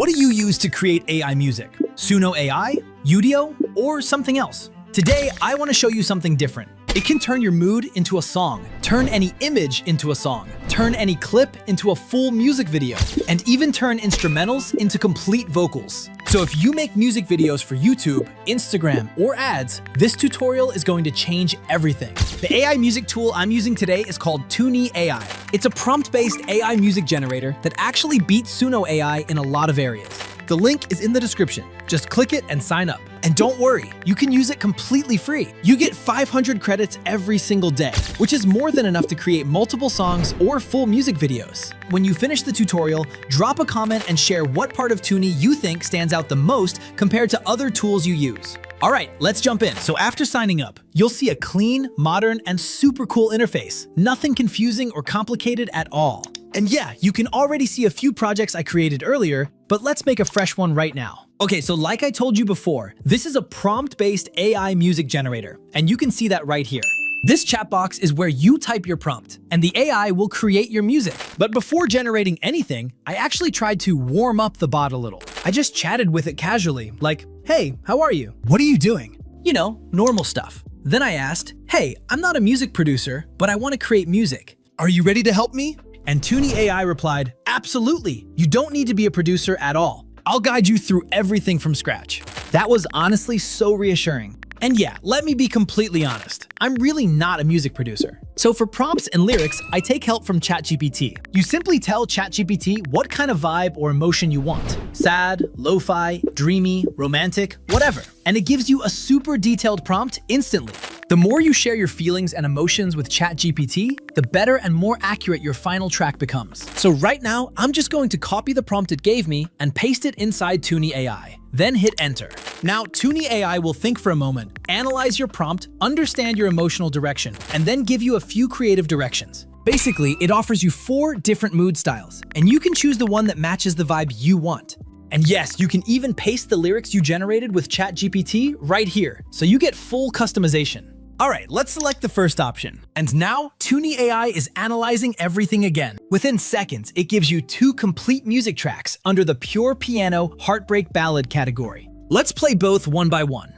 What do you use to create AI music? Suno AI, Udio, or something else? Today, I want to show you something different. It can turn your mood into a song, turn any image into a song, turn any clip into a full music video, and even turn instrumentals into complete vocals. So if you make music videos for YouTube, Instagram, or ads, this tutorial is going to change everything. The AI music tool I'm using today is called Tuni AI. It's a prompt-based AI music generator that actually beats Suno AI in a lot of areas. The link is in the description. Just click it and sign up. And don't worry, you can use it completely free. You get 500 credits every single day, which is more than enough to create multiple songs or full music videos. When you finish the tutorial, drop a comment and share what part of Tuni you think stands out the most compared to other tools you use. All right, let's jump in. So after signing up, you'll see a clean, modern, and super cool interface. Nothing confusing or complicated at all. And yeah, you can already see a few projects I created earlier, but let's make a fresh one right now. Okay, so like I told you before, this is a prompt-based AI music generator, and you can see that right here. This chat box is where you type your prompt, and the AI will create your music. But before generating anything, I actually tried to warm up the bot a little. I just chatted with it casually, like, "Hey, how are you? What are you doing?" You know, normal stuff. Then I asked, "Hey, I'm not a music producer, but I want to create music. Are you ready to help me?" And Tuni AI replied, "Absolutely. You don't need to be a producer at all. I'll guide you through everything from scratch." That was honestly so reassuring. And yeah, let me be completely honest. I'm really not a music producer. So for prompts and lyrics, I take help from ChatGPT. You simply tell ChatGPT what kind of vibe or emotion you want. Sad, lo-fi, dreamy, romantic, whatever. And it gives you a super detailed prompt instantly. The more you share your feelings and emotions with ChatGPT, the better and more accurate your final track becomes. So right now, I'm just going to copy the prompt it gave me and paste it inside Tuni AI. Then hit enter. Now, Tuni AI will think for a moment, analyze your prompt, understand your emotional direction, and then give you a few creative directions. Basically, it offers you 4 different mood styles, and you can choose the one that matches the vibe you want. And yes, you can even paste the lyrics you generated with ChatGPT right here, so you get full customization. All right, let's select the first option. And now, Tuni AI is analyzing everything again. Within seconds, it gives you 2 complete music tracks under the pure piano Heartbreak ballad category. Let's play both one by one.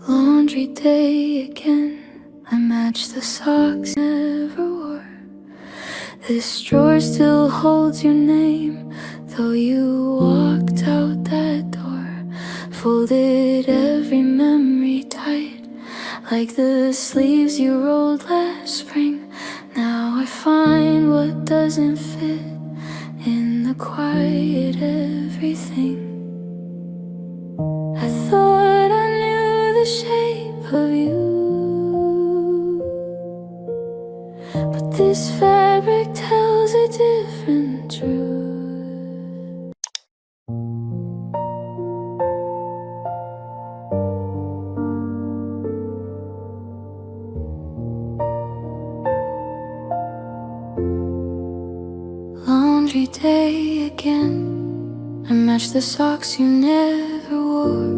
Laundry day again, I match the socks never wore. This drawer still holds your name, though you walked out that door. Folded every memory tight, like the sleeves you rolled last spring. Now I find what doesn't fit in the quiet everything. I thought I knew the shape of you, but this fabric tells a different truth. Laundry day again, I match the socks you never wore.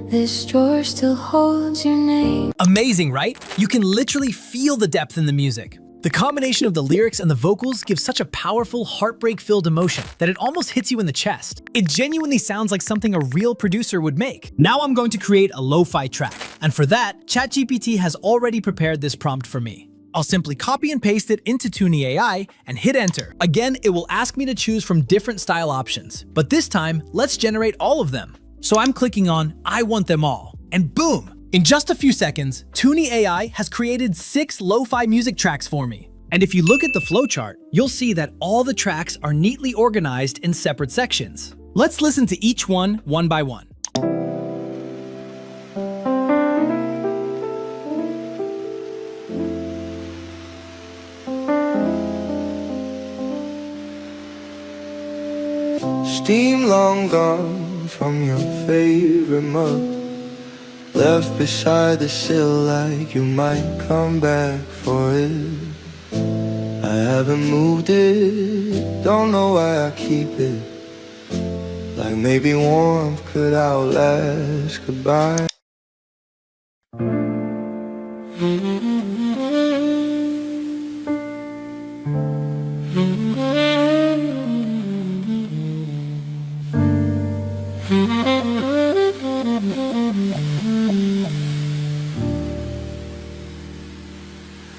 This drawer still holds your name. Amazing, right? You can literally feel the depth in the music. The combination of the lyrics and the vocals gives such a powerful, heartbreak-filled emotion that it almost hits you in the chest. It genuinely sounds like something a real producer would make. Now I'm going to create a lo-fi track. And for that, ChatGPT has already prepared this prompt for me. I'll simply copy and paste it into Tuni AI and hit enter. Again, it will ask me to choose from different style options. But this time, let's generate all of them. So I'm clicking on I want them all, and boom! In just a few seconds, Tuni AI has created 6 lo-fi music tracks for me. And if you look at the flowchart, you'll see that all the tracks are neatly organized in separate sections. Let's listen to each one by one. Steam long gone from your favorite mug, left beside the sill like you might come back for it. I haven't moved it, don't know why I keep it. like maybe warmth could outlast goodbye.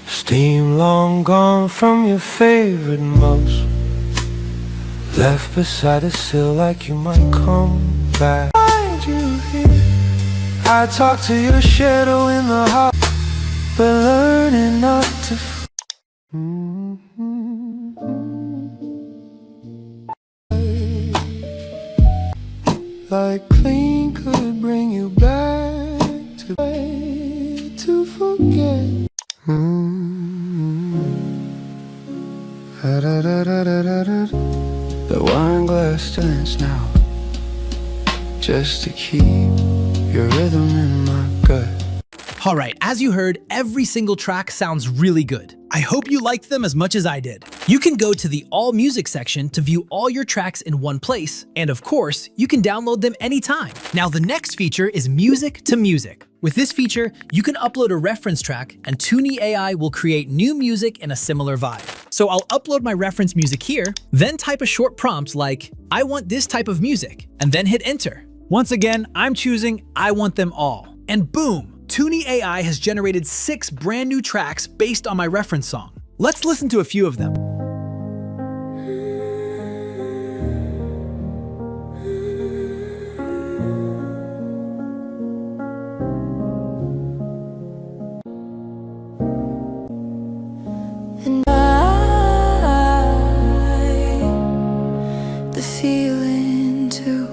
Steam long gone from your favorite mouse, left beside a sill like you might come back. Find you here. I talk to your shadow in the house, but learning not to like clean could bring you back to forget. The wine glass stands now, just to keep your rhythm in my gut. Alright, as you heard, every single track sounds really good. I hope you liked them as much as I did. You can go to the All Music section to view all your tracks in one place, and of course, you can download them anytime. Now the next feature is Music to Music. With this feature, you can upload a reference track and Tuni AI will create new music in a similar vibe. So I'll upload my reference music here, then type a short prompt like, I want this type of music, and then hit enter. Once again, I'm choosing I want them all. And boom! Tuni AI has generated 6 brand new tracks based on my reference song. Let's listen to a few of them. And the feeling too.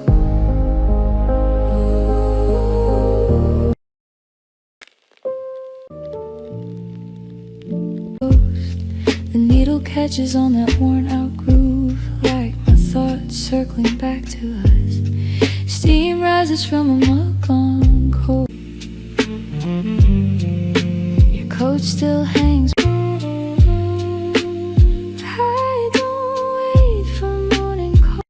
The needle catches on that worn out groove, like my thoughts circling back to us. Steam rises from a mug gone cold. Your coat still hangs. I don't wait for morning call.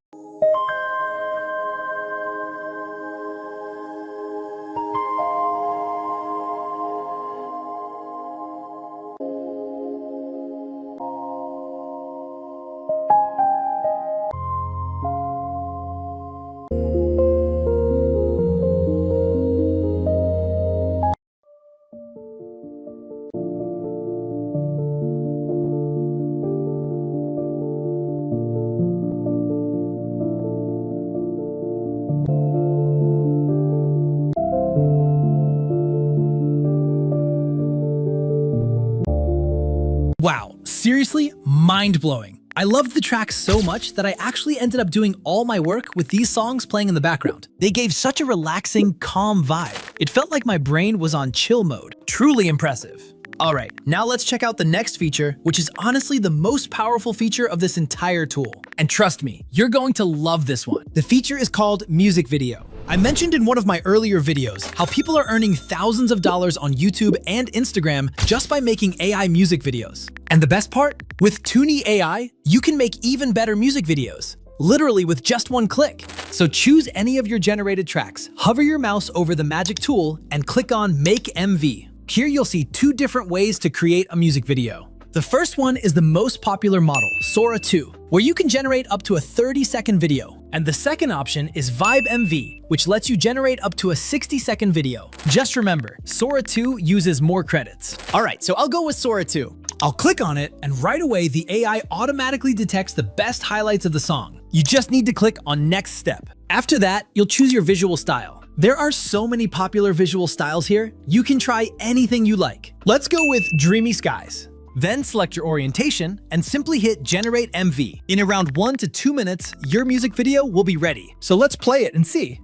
Wow, seriously, mind-blowing. I loved the track so much that I actually ended up doing all my work with these songs playing in the background. They gave such a relaxing, calm vibe. It felt like my brain was on chill mode. Truly impressive. Alright, now let's check out the next feature, which is honestly the most powerful feature of this entire tool. And trust me, you're going to love this one. The feature is called Music Video. I mentioned in one of my earlier videos how people are earning thousands of dollars on YouTube and Instagram just by making AI music videos. And the best part? With Tuni AI, you can make even better music videos, literally with just one click. So choose any of your generated tracks, hover your mouse over the magic tool, and click on Make MV. Here you'll see 2 different ways to create a music video. The first one is the most popular model, Sora 2, where you can generate up to a 30-second video. And the second option is Vibe MV, which lets you generate up to a 60-second video. Just remember, Sora 2 uses more credits. Alright, so I'll go with Sora 2. I'll click on it, and right away the AI automatically detects the best highlights of the song. You just need to click on Next Step. After that, you'll choose your visual style. There are so many popular visual styles here, you can try anything you like. Let's go with Dreamy Skies. Then select your orientation and simply hit Generate MV. In around 1 to 2 minutes, your music video will be ready. So let's play it and see.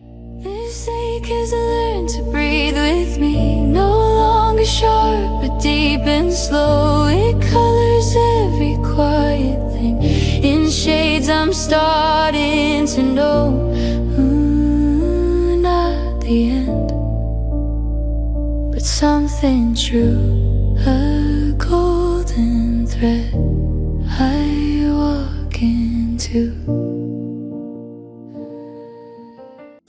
Mistake as I learn to breathe with me. No longer sharp, but deep and slow. It colors every quiet thing. In shades I'm starting to know. Not the end, but something true. A golden thread I walk into.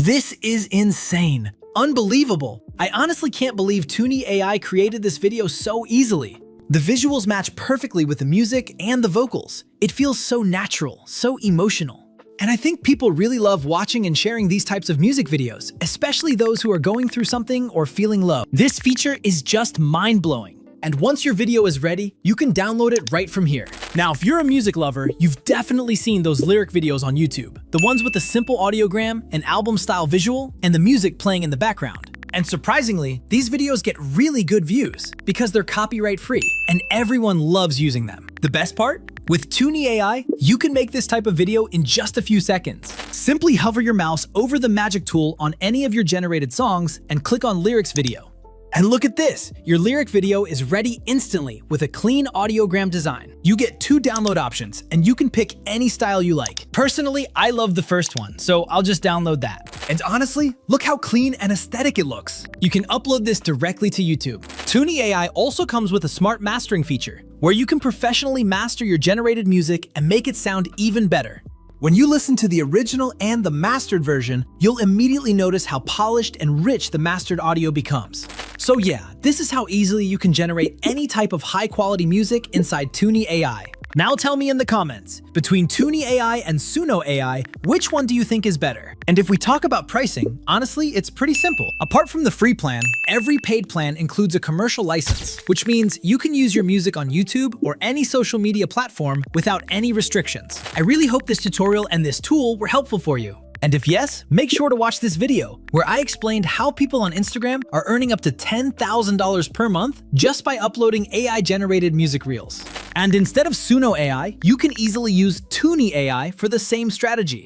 This is insane. Unbelievable. I honestly can't believe Tuni AI created this video so easily. The visuals match perfectly with the music and the vocals. It feels so natural, so emotional. And I think people really love watching and sharing these types of music videos, especially those who are going through something or feeling low. This feature is just mind-blowing. And once your video is ready, you can download it right from here. Now, if you're a music lover, you've definitely seen those lyric videos on YouTube. The ones with a simple audiogram, an album-style visual, and the music playing in the background. And surprisingly, these videos get really good views because they're copyright-free, and everyone loves using them. The best part? With Tuni AI, you can make this type of video in just a few seconds. Simply hover your mouse over the magic tool on any of your generated songs and click on Lyrics Video. And look at this! Your lyric video is ready instantly with a clean audiogram design. You get 2 download options, and you can pick any style you like. Personally, I love the first one, so I'll just download that. And honestly, look how clean and aesthetic it looks. You can upload this directly to YouTube. Tuni AI also comes with a smart mastering feature, where you can professionally master your generated music and make it sound even better. When you listen to the original and the mastered version, you'll immediately notice how polished and rich the mastered audio becomes. So yeah, this is how easily you can generate any type of high-quality music inside Tuni AI. Now tell me in the comments, between Tuni AI and Suno AI, which one do you think is better? And if we talk about pricing, honestly, it's pretty simple. Apart from the free plan, every paid plan includes a commercial license, which means you can use your music on YouTube or any social media platform without any restrictions. I really hope this tutorial and this tool were helpful for you. And if yes, make sure to watch this video, where I explained how people on Instagram are earning up to $10,000 per month just by uploading AI-generated music reels. And instead of Suno AI, you can easily use Tuni AI for the same strategy.